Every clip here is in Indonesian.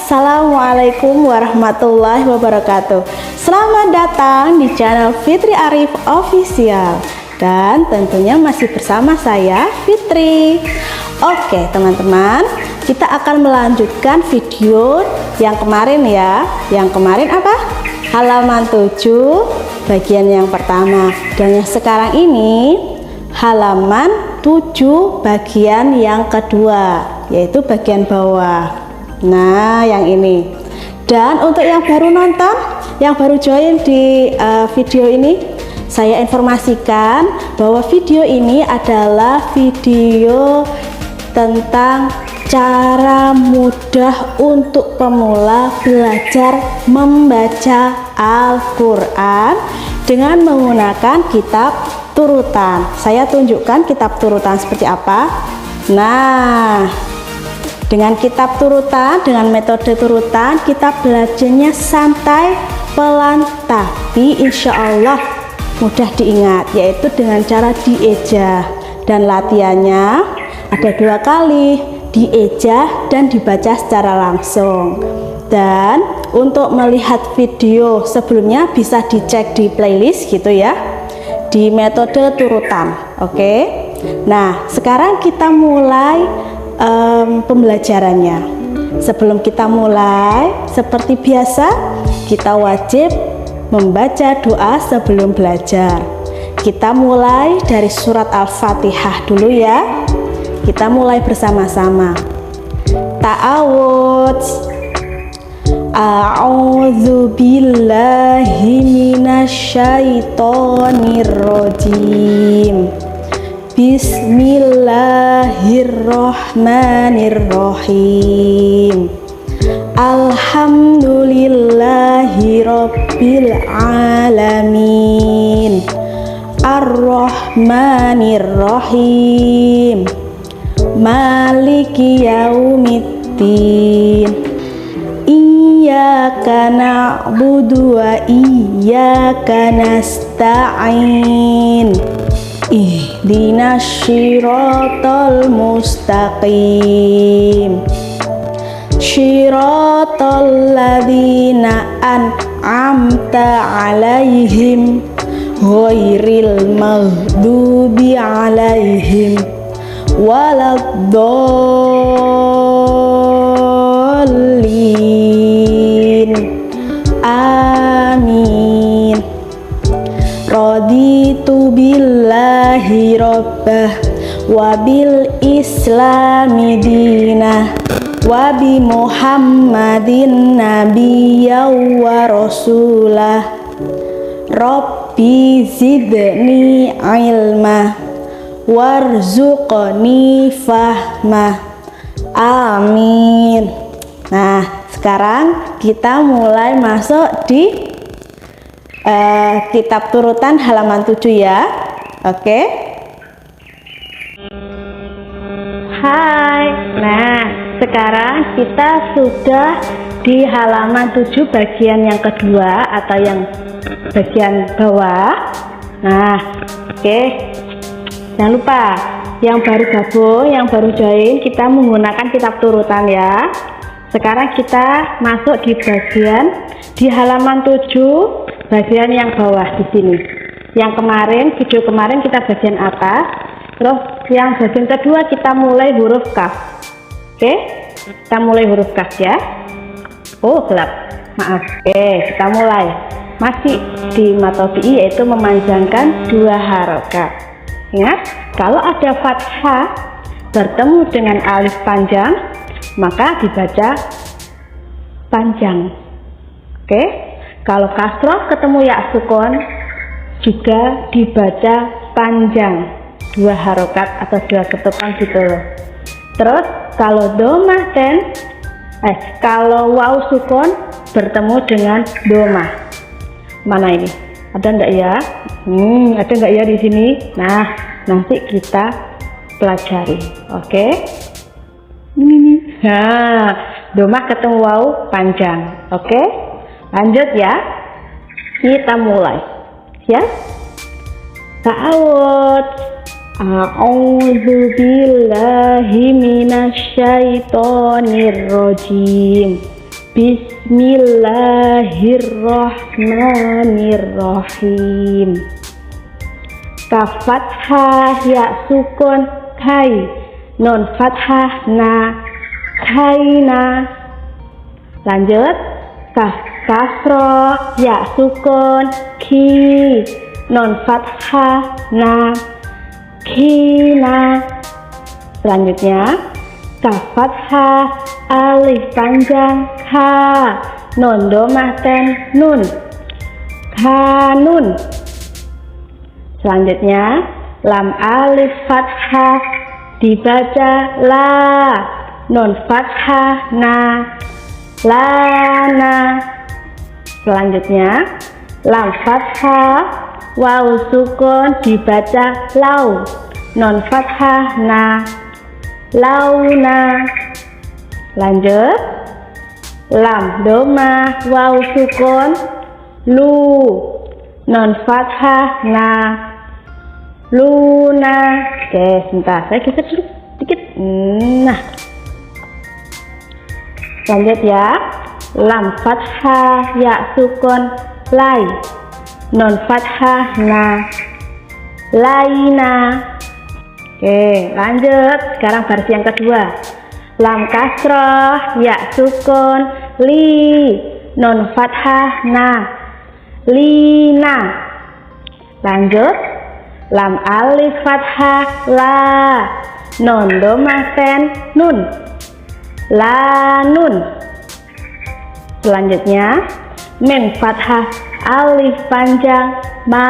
Assalamualaikum warahmatullahi wabarakatuh. Selamat datang di channel Fitri Arif Official. Dan tentunya masih bersama saya, Fitri. Oke teman-teman, kita akan melanjutkan video yang kemarin ya. Yang kemarin apa? Halaman 7 bagian yang pertama. Dan yang sekarang ini halaman 7 bagian yang kedua, yaitu bagian bawah. Nah yang ini. Dan untuk yang baru nonton, yang baru join di video ini, saya informasikan bahwa video ini adalah video tentang cara mudah untuk pemula belajar membaca Al-Quran dengan menggunakan kitab turutan. Saya tunjukkan kitab turutan seperti apa. Nah, dengan kitab turutan, dengan metode turutan, kita belajarnya santai, pelan, tapi insya Allah mudah diingat, yaitu dengan cara diejah. Dan latihannya ada 2 kali, diejah dan dibaca secara langsung. Dan untuk melihat video sebelumnya bisa dicek di playlist gitu ya, di metode turutan. Oke. Nah, sekarang kita mulai pembelajarannya. Sebelum kita mulai, seperti biasa, kita wajib membaca doa sebelum belajar. Kita mulai dari surat Al-Fatihah dulu ya. Kita mulai bersama-sama. Ta'awudz. A'udzu billahi minasyaitonir rajim. Bismillahirrahmanirrahim. Alhamdulillahi rabbil alamin. Ar-Rahmanir-Rahim. Maliki yaumiddin. Iyyaka na'budu wa iyyaka nasta'in. Ihdinas syiratal mustaqim. Syiratal ladzina an'amta 'alaihim ghairil maghdubi 'alaihim waladdallin. Amin. Raditu billahi rabbah wa bil islami dinah wa bi muhammadin nabiyya wa rasulah. Rabbi zidni ilma warzuqni fahma. Amin. Nah sekarang kita mulai masuk di kitab turutan halaman 7 ya. Oke. Hai. Nah, sekarang kita sudah di halaman 7 bagian yang kedua atau yang bagian bawah. Nah, oke. Jangan lupa yang baru gabung, yang baru join, kita menggunakan kitab turutan ya. Sekarang kita masuk di bagian di halaman 7 bagian yang bawah di sini. Yang kemarin, video kemarin kita bagian atas, terus yang bagian kedua kita mulai huruf kaf. Oke, kita mulai huruf kaf ya. Oh gelap, maaf. Oke, kita mulai. Masih di matobi, yaitu memanjangkan 2 harokat. Ingat, kalau ada fathah bertemu dengan alif panjang, maka dibaca panjang. Oke. Kalau kasroh ketemu ya sukun juga dibaca panjang, 2 harokat atau 2 ketukan gitu loh. Terus kalau domah dan kalau waw sukun bertemu dengan domah. Mana ini? Ada enggak ya? Ada enggak ya di sini? Nah, nanti kita pelajari. Oke. Nah, domah ketemu waw panjang. Oke. Lanjut ya, kita mulai ya. Ta'awudz. A'udzu billahi minasyaitonir rajim. Bismillahirrohmanirrohim. Kaf fathah ya sukun kai, nun fathah na, kaina. Lanjut, kaf kasroh ya sukun ki, nun fathah na, kina. Selanjutnya, kaf fathah alif panjang ka, nun domah ten nun, kanun. Selanjutnya, lam alif fathah dibaca la, nun fathah na, lana. Selanjutnya, lam fathah waw sukun dibaca lau, nun fathah na, launa. Lanjut, lam domah waw sukun lu, nun fathah na, luna. Oke, sebentar, saya geser dulu sedikit. Nah, lanjut ya, lam fathah ya sukun lai, nun fathah na, laina. Oke, lanjut. Sekarang baris yang kedua, lam kasroh ya sukun li, nun fathah na, lina. Lanjut, lam alif fathah la, nun domah ten nun, lanun. Selanjutnya, mim fathah alif panjang ma,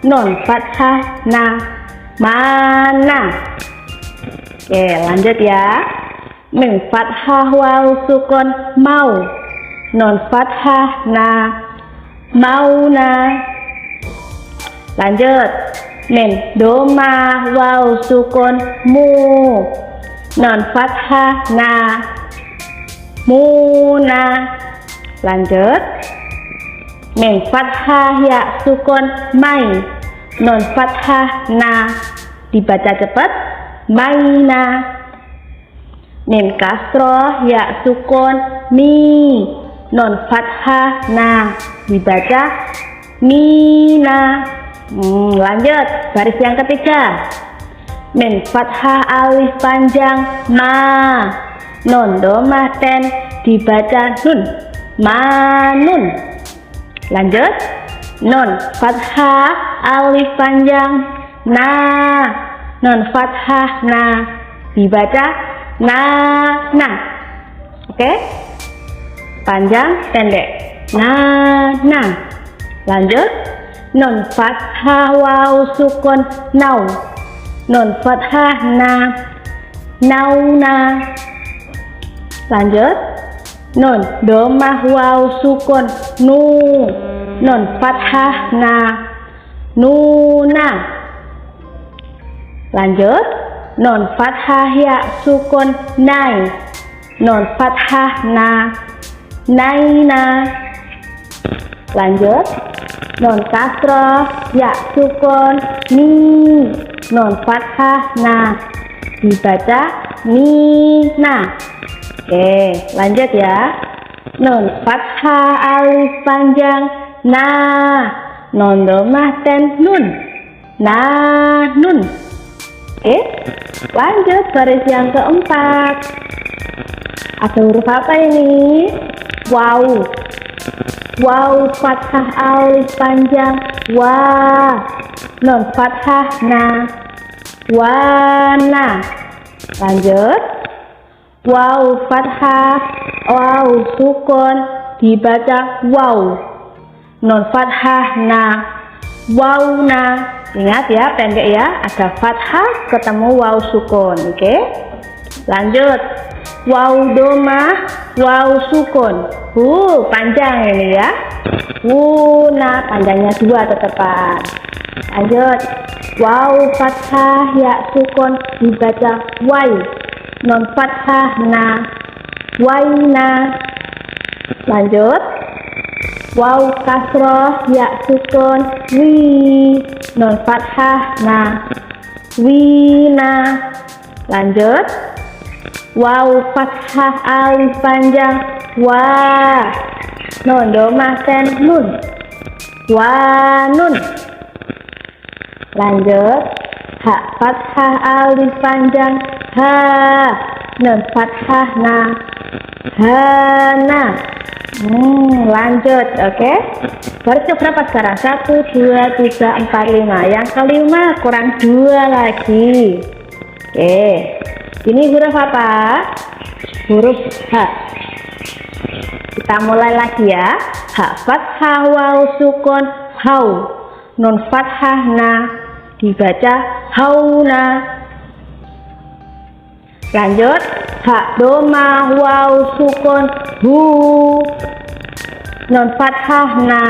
nun fathah na, mana. Oke, lanjut ya, mim fathah waw sukun mau, nun fathah na, mauna. Lanjut, mim domah waw sukun mu, nun fathah na, muna. Lanjut, mim fathah ya sukun mai, nun fathah na, dibaca cepat maina. Mim kasroh ya sukun mi, nun fathah na, dibaca mina. Lanjut, baris yang ketiga, mim fathah alif panjang ma, nun domah ten dibaca nun, manun. Lanjut, nun fathah alif panjang na, nun fathah na, dibaca na. Oke, panjang pendek na. Lanjut, nun fathah waw sukun nau, nun fathah na, nauna. Lanjut, nun domah waw sukun nu, nun fathah na, nuna. Lanjut, nun fathah ya sukun nai, nun fathah na, naina. Lanjut, nun kasroh ya sukun ni, nun fathah na, dibaca nina. Oke, lanjut ya, nun fathah alif panjang na, nun domah ten nun, nanun. Oke, lanjut baris yang keempat. Ada huruf apa ini? Waw. Waw fathah alif panjang wa, nun fathah na, wana. Lanjut, waw fathah waw sukun dibaca waw, nun fathah na, wauna. Ingat ya, pendek ya, ada fathah ketemu waw sukun. Oke, lanjut, waw domah waw sukun, panjang ini ya, wuna, panjangnya 2 tetepan. Lanjut, waw fathah ya sukun dibaca wai, non fathah na, waina. Lanjut, waw kasroh ya sukun wi, non fathah na, wina. Lanjut, waw fathah alif panjang wa. Nun domah ten nun. Wanun. Lanjut. Ha fathah alif panjang ha. Nun fathah na. Hana. Lanjut, oke. Baris berapa sekarang? 1, 2, 3, 4, 5. Yang kelima kurang 2 lagi. Oke. Ini huruf apa? Huruf H. Kita mulai lagi ya. Ha fathah waw sukun hau. Nun fathah na dibaca hauna. Lanjut. Ha domah waw sukun hu. Nun fathah na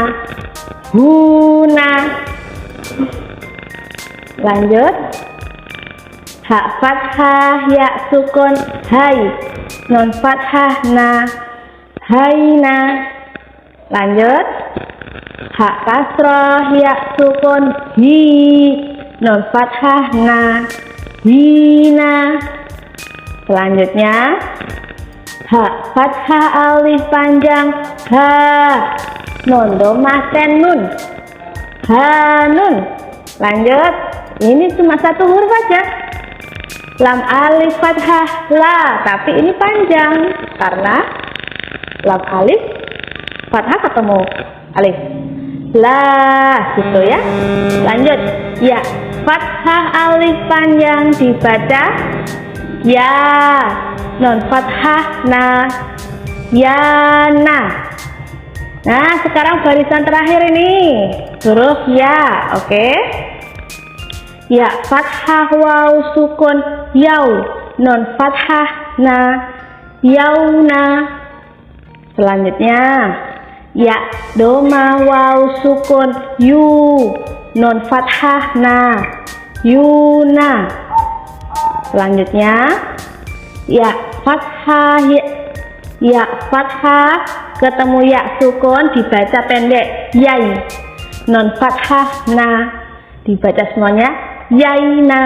huna. Lanjut. Ha fathah ya sukun hai. Nun fathah na haina. Lanjut. Ha kasroh ya sukun hi. Nun fathah na hina. Selanjutnya ha fathah alif panjang ha. Nun domah ten nun. Hanun. Lanjut. Ini cuma satu huruf aja. Lam alif fathah la, tapi ini panjang karena lam alif fathah ketemu alif la gitu ya. Lanjut. Ya fathah alif panjang dibaca ya. Nun fathah na yana. Nah sekarang barisan terakhir ini huruf ya. Oke. Ya fathah waw sukun yau. Nun fathah na yauna. Selanjutnya ya domah waw sukun yu. Nun fathah na yuna. Selanjutnya ya fathah ya fathah ketemu ya sukun dibaca pendek yai. Nun fathah na dibaca semuanya yaina.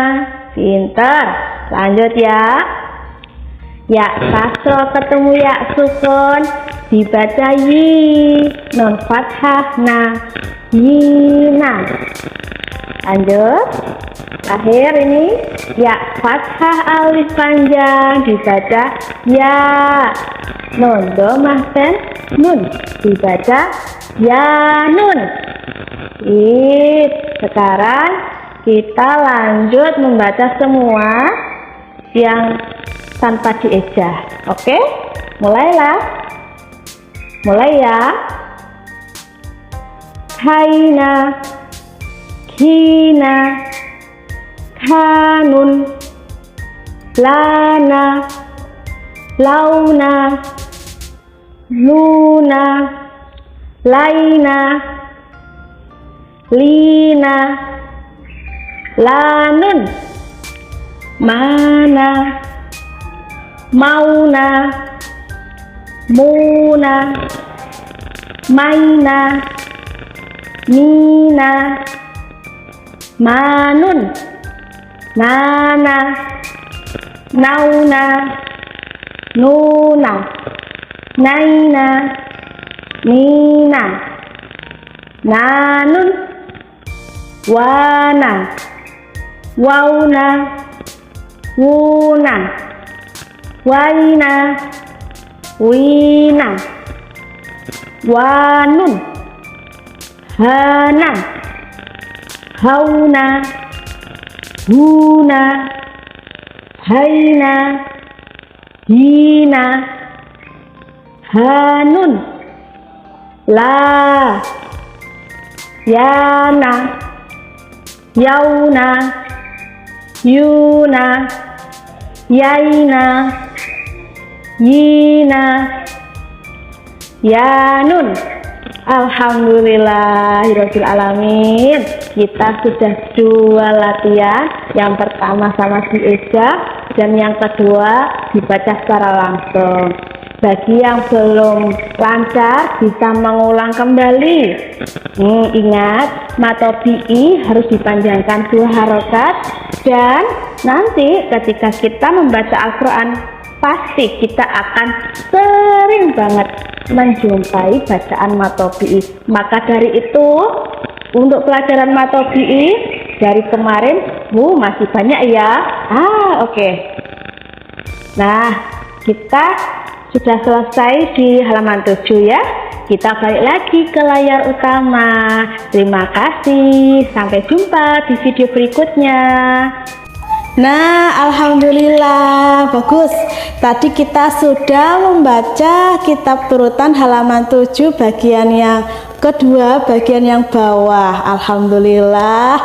Pinter. Lanjut ya. Ya kasroh ketemu ya sukun dibaca yi. Nun fathah na yina. Lanjut. Akhir ini ya fathah alif panjang dibaca ya. Nun domah ten nun dibaca ya nun. Sekarang kita lanjut membaca semua yang tanpa diejah. Oke, mulailah. Mulai ya. Kaina, kina, kanun, lana, launa, luna, laina, lina, lanun, mana, mauna, muna, maina, nina, manun, nana, nauna, nuna, naina, nina, nanun, wana, wauna, wuna, waina, wina, wanun, hana, hauna, huna, haina, hina, hanun, la, yana, yauna, yuna, yaina, yina, yanun. Alhamdulillahirabbil alamin. Kita sudah 2 latihan. Yang pertama sama diejah dan yang kedua dibaca secara langsung. Bagi yang belum lancar bisa mengulang kembali. Ingat, matobi'i harus dipanjangkan 2 harokat. Dan nanti ketika kita membaca Al-Quran pasti kita akan sering banget menjumpai bacaan matobi'i. Maka dari itu, untuk pelajaran matobi'i dari kemarin, masih banyak ya. Oke. Nah, kita sudah selesai di halaman 7 ya. Kita balik lagi ke layar utama. Terima kasih. Sampai jumpa di video berikutnya. Nah, alhamdulillah, bagus. Tadi kita sudah membaca kitab turutan halaman 7 bagian yang kedua, bagian yang bawah. Alhamdulillah,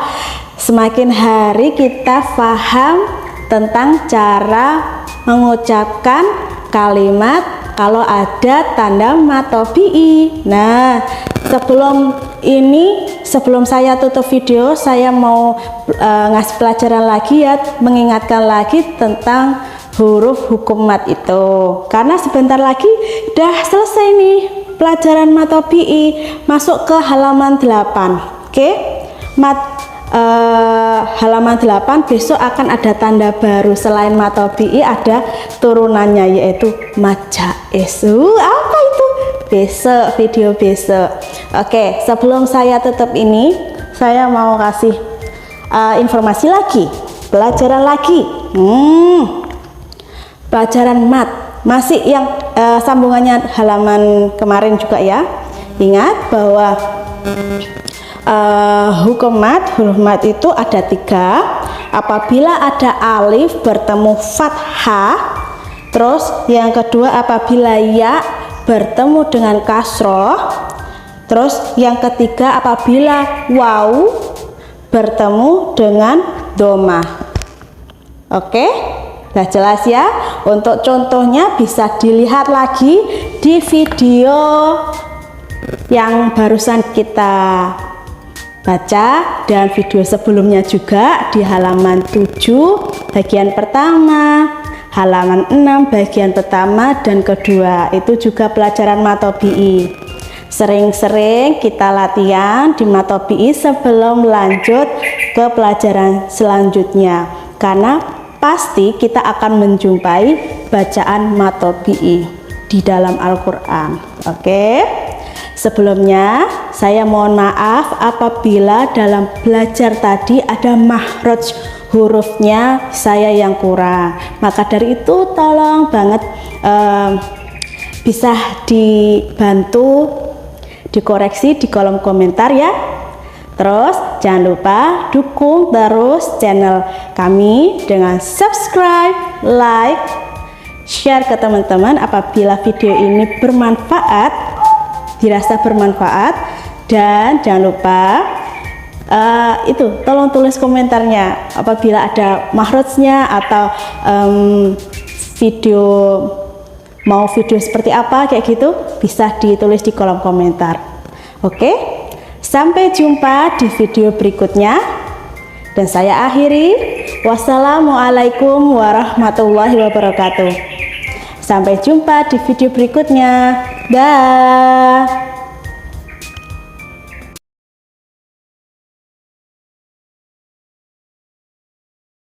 semakin hari kita paham tentang cara mengucapkan kalimat kalau ada tanda matobi'i. Nah, sebelum saya tutup video, saya mau ngasih pelajaran lagi ya, mengingatkan lagi tentang huruf hukum mat itu, karena sebentar lagi udah selesai nih pelajaran matobi'i, masuk ke halaman 8. Oke, halaman 8 besok akan ada tanda baru. Selain matobi'i ada turunannya, yaitu mad jaiz. Apa itu? Besok, video besok. Oke, sebelum saya tutup ini, saya mau kasih informasi lagi, pelajaran lagi. Pelajaran mat, masih yang sambungannya halaman kemarin juga ya. Ingat bahwa hukum mat, huruf mat itu ada 3. Apabila ada alif bertemu fathah, terus yang kedua apabila ya bertemu dengan kasroh, terus yang ketiga apabila waw bertemu dengan domah. Oke, udah jelas ya. Untuk contohnya bisa dilihat lagi di video yang barusan kita baca dan video sebelumnya juga di halaman 7 bagian pertama, halaman 6 bagian pertama dan kedua. Itu juga pelajaran matobi'i. Sering-sering kita latihan di matobi'i sebelum lanjut ke pelajaran selanjutnya, karena pasti kita akan menjumpai bacaan matobi'i di dalam Al-Quran. Oke, sebelumnya saya mohon maaf apabila dalam belajar tadi ada makhraj hurufnya saya yang kurang. Maka dari itu tolong banget bisa dibantu dikoreksi di kolom komentar ya. Terus jangan lupa dukung terus channel kami dengan subscribe, like, share ke teman-teman apabila video ini bermanfaat, dirasa bermanfaat. Dan jangan lupa tolong tulis komentarnya apabila ada makhrajnya atau mau video seperti apa kayak gitu, bisa ditulis di kolom komentar. Oke, sampai jumpa di video berikutnya dan saya akhiri. Wassalamualaikum warahmatullahi wabarakatuh. Sampai jumpa di video berikutnya. Dah.